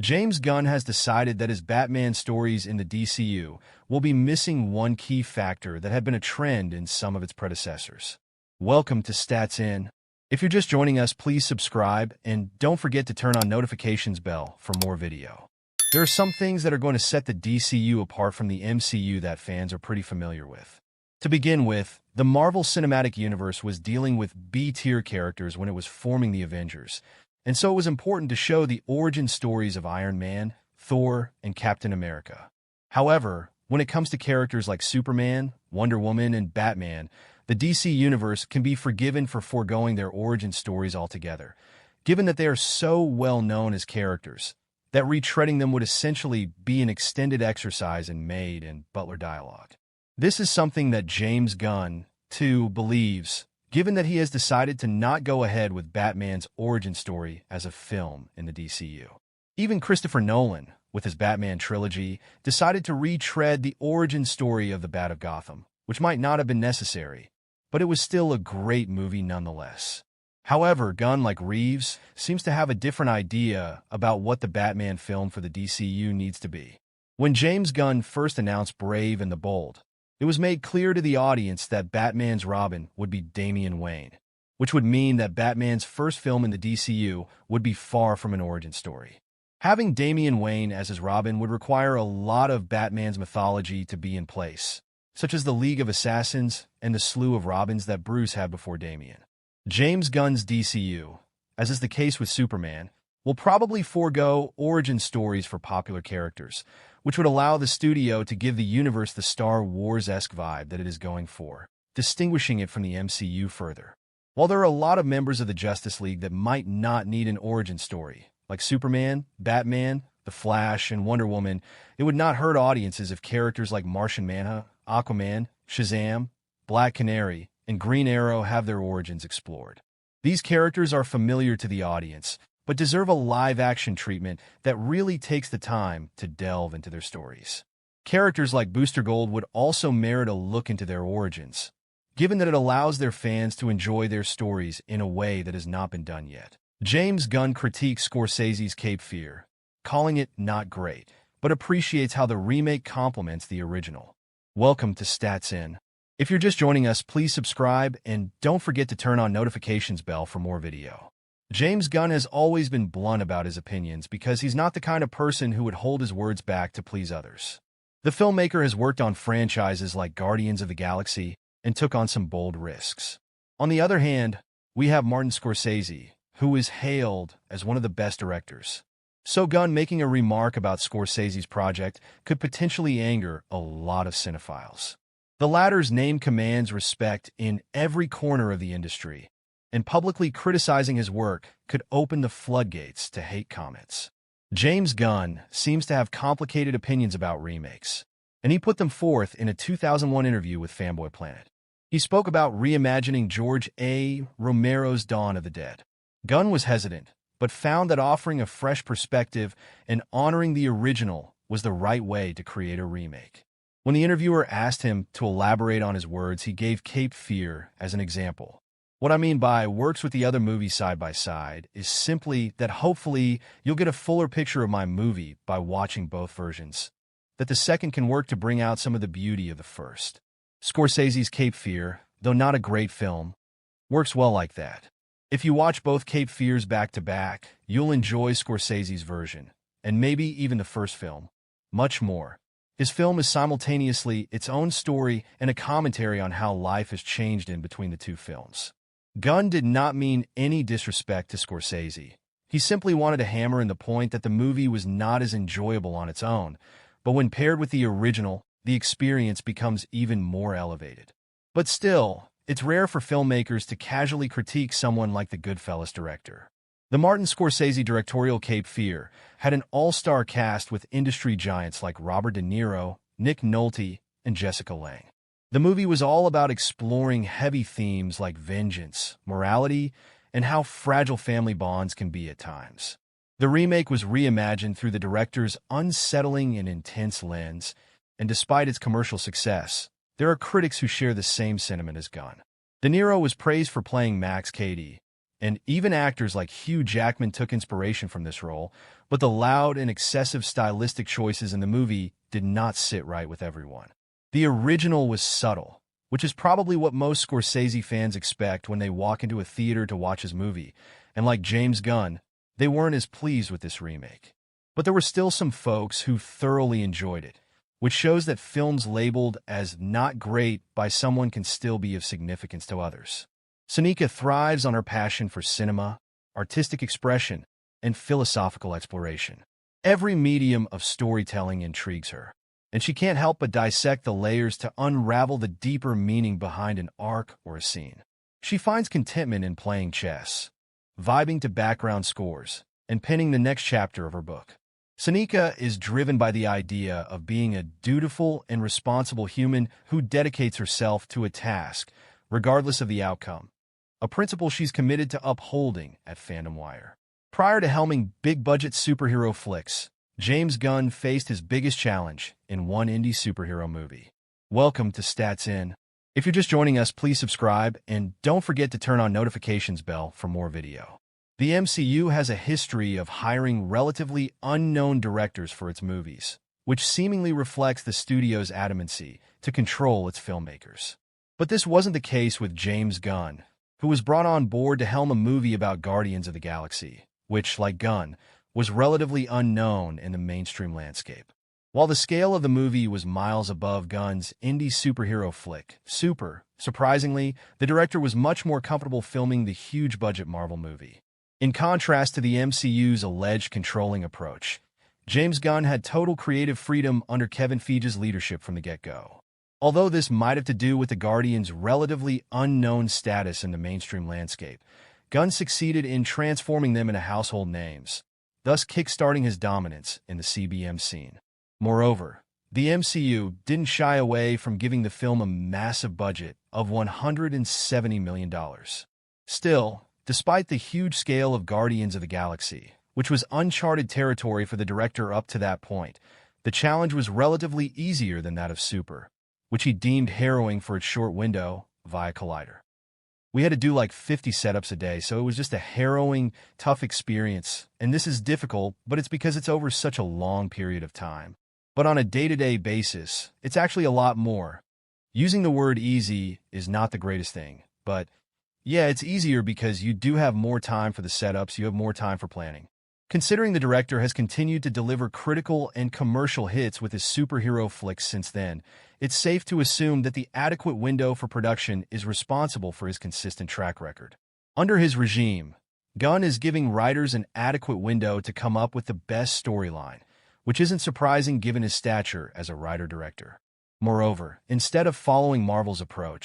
James Gunn has decided that his Batman stories in the DCU will be missing one key factor that had been a trend in some of its predecessors. Welcome to Stats In. If you're just joining us, please subscribe and don't forget to turn on notifications bell for more video. There are some things that are going to set the DCU apart from the MCU that fans are pretty familiar with. To begin with, the Marvel Cinematic Universe was dealing with B-tier characters when it was forming the Avengers, and so it was important to show the origin stories of Iron Man, Thor, and Captain America. However, when it comes to characters like Superman, Wonder Woman, and Batman, the DC Universe can be forgiven for foregoing their origin stories altogether, given that they are so well known as characters that retreading them would essentially be an extended exercise in Maid and Butler dialogue. This is something that James Gunn, too, believes, given that he has decided to not go ahead with Batman's origin story as a film in the DCU. Even Christopher Nolan, with his Batman trilogy, decided to retread the origin story of the Bat of Gotham, which might not have been necessary, but it was still a great movie nonetheless. However, Gunn, like Reeves, seems to have a different idea about what the Batman film for the DCU needs to be. When James Gunn first announced Brave and the Bold, it was made clear to the audience that Batman's Robin would be Damian Wayne, which would mean that Batman's first film in the DCU would be far from an origin story. Having Damian Wayne as his Robin would require a lot of Batman's mythology to be in place, such as the League of Assassins and the slew of Robins that Bruce had before Damian. James Gunn's DCU, as is the case with Superman, will probably forego origin stories for popular characters, which would allow the studio to give the universe the Star Wars-esque vibe that it is going for, distinguishing it from the MCU further. While there are a lot of members of the Justice League that might not need an origin story, like Superman, Batman, The Flash, and Wonder Woman, it would not hurt audiences if characters like Martian Manhunter, Aquaman, Shazam, Black Canary, and Green Arrow have their origins explored. These characters are familiar to the audience, but deserve a live-action treatment that really takes the time to delve into their stories. Characters like Booster Gold would also merit a look into their origins, given that it allows their fans to enjoy their stories in a way that has not been done yet. James Gunn critiques Scorsese's Cape Fear, calling it not great, but appreciates how the remake complements the original. Welcome to Stats In. If you're just joining us, please subscribe and don't forget to turn on notifications bell for more video. James Gunn has always been blunt about his opinions because he's not the kind of person who would hold his words back to please others. The filmmaker has worked on franchises like Guardians of the Galaxy and took on some bold risks. On the other hand, we have Martin Scorsese, who is hailed as one of the best directors. So Gunn making a remark about Scorsese's project could potentially anger a lot of cinephiles. The latter's name commands respect in every corner of the industry, and publicly criticizing his work could open the floodgates to hate comments. James Gunn seems to have complicated opinions about remakes, and he put them forth in a 2001 interview with Fanboy Planet. He spoke about reimagining George A. Romero's Dawn of the Dead. Gunn was hesitant, but found that offering a fresh perspective and honoring the original was the right way to create a remake. When the interviewer asked him to elaborate on his words, he gave Cape Fear as an example. What I mean by works with the other movie side by side is simply that hopefully you'll get a fuller picture of my movie by watching both versions, that the second can work to bring out some of the beauty of the first. Scorsese's Cape Fear, though not a great film, works well like that. If you watch both Cape Fears back to back, you'll enjoy Scorsese's version, and maybe even the first film, much more. His film is simultaneously its own story and a commentary on how life has changed in between the two films. Gunn did not mean any disrespect to Scorsese. He simply wanted to hammer in the point that the movie was not as enjoyable on its own, but when paired with the original, the experience becomes even more elevated. But still, it's rare for filmmakers to casually critique someone like the Goodfellas director. The Martin Scorsese directorial Cape Fear had an all-star cast with industry giants like Robert De Niro, Nick Nolte, and Jessica Lange. The movie was all about exploring heavy themes like vengeance, morality, and how fragile family bonds can be at times. The remake was reimagined through the director's unsettling and intense lens, and despite its commercial success, there are critics who share the same sentiment as Gunn. De Niro was praised for playing Max Cady, and even actors like Hugh Jackman took inspiration from this role, but the loud and excessive stylistic choices in the movie did not sit right with everyone. The original was subtle, which is probably what most Scorsese fans expect when they walk into a theater to watch his movie, and like James Gunn, they weren't as pleased with this remake. But there were still some folks who thoroughly enjoyed it, which shows that films labeled as not great by someone can still be of significance to others. Sonequa thrives on her passion for cinema, artistic expression, and philosophical exploration. Every medium of storytelling intrigues her, and she can't help but dissect the layers to unravel the deeper meaning behind an arc or a scene. She finds contentment in playing chess, vibing to background scores, and penning the next chapter of her book. Sonequa is driven by the idea of being a dutiful and responsible human who dedicates herself to a task, regardless of the outcome, a principle she's committed to upholding at Fandom Wire. Prior to helming big-budget superhero flicks, James Gunn faced his biggest challenge in one indie superhero movie. Welcome to Stats In. If you're just joining us, please subscribe, and don't forget to turn on notifications bell for more video. The MCU has a history of hiring relatively unknown directors for its movies, which seemingly reflects the studio's adamancy to control its filmmakers. But this wasn't the case with James Gunn, who was brought on board to helm a movie about Guardians of the Galaxy, which, like Gunn, was relatively unknown in the mainstream landscape. While the scale of the movie was miles above Gunn's indie superhero flick, Super, surprisingly, the director was much more comfortable filming the huge-budget Marvel movie. In contrast to the MCU's alleged controlling approach, James Gunn had total creative freedom under Kevin Feige's leadership from the get-go. Although this might have to do with the Guardians' relatively unknown status in the mainstream landscape, Gunn succeeded in transforming them into household names, thus kickstarting his dominance in the CBM scene. Moreover, the MCU didn't shy away from giving the film a massive budget of $170 million. Still, despite the huge scale of Guardians of the Galaxy, which was uncharted territory for the director up to that point, the challenge was relatively easier than that of Super, which he deemed harrowing for its short window via Collider. We had to do like 50 setups a day, so it was just a harrowing, tough experience, and this is difficult, but it's because it's over such a long period of time. But on a day-to-day basis, it's actually a lot more. Using the word easy is not the greatest thing, but yeah, it's easier because you do have more time for the setups, you have more time for planning. Considering the director has continued to deliver critical and commercial hits with his superhero flicks since then, it's safe to assume that the adequate window for production is responsible for his consistent track record. Under his regime, Gunn is giving writers an adequate window to come up with the best storyline, which isn't surprising given his stature as a writer-director. Moreover, instead of following Marvel's approach,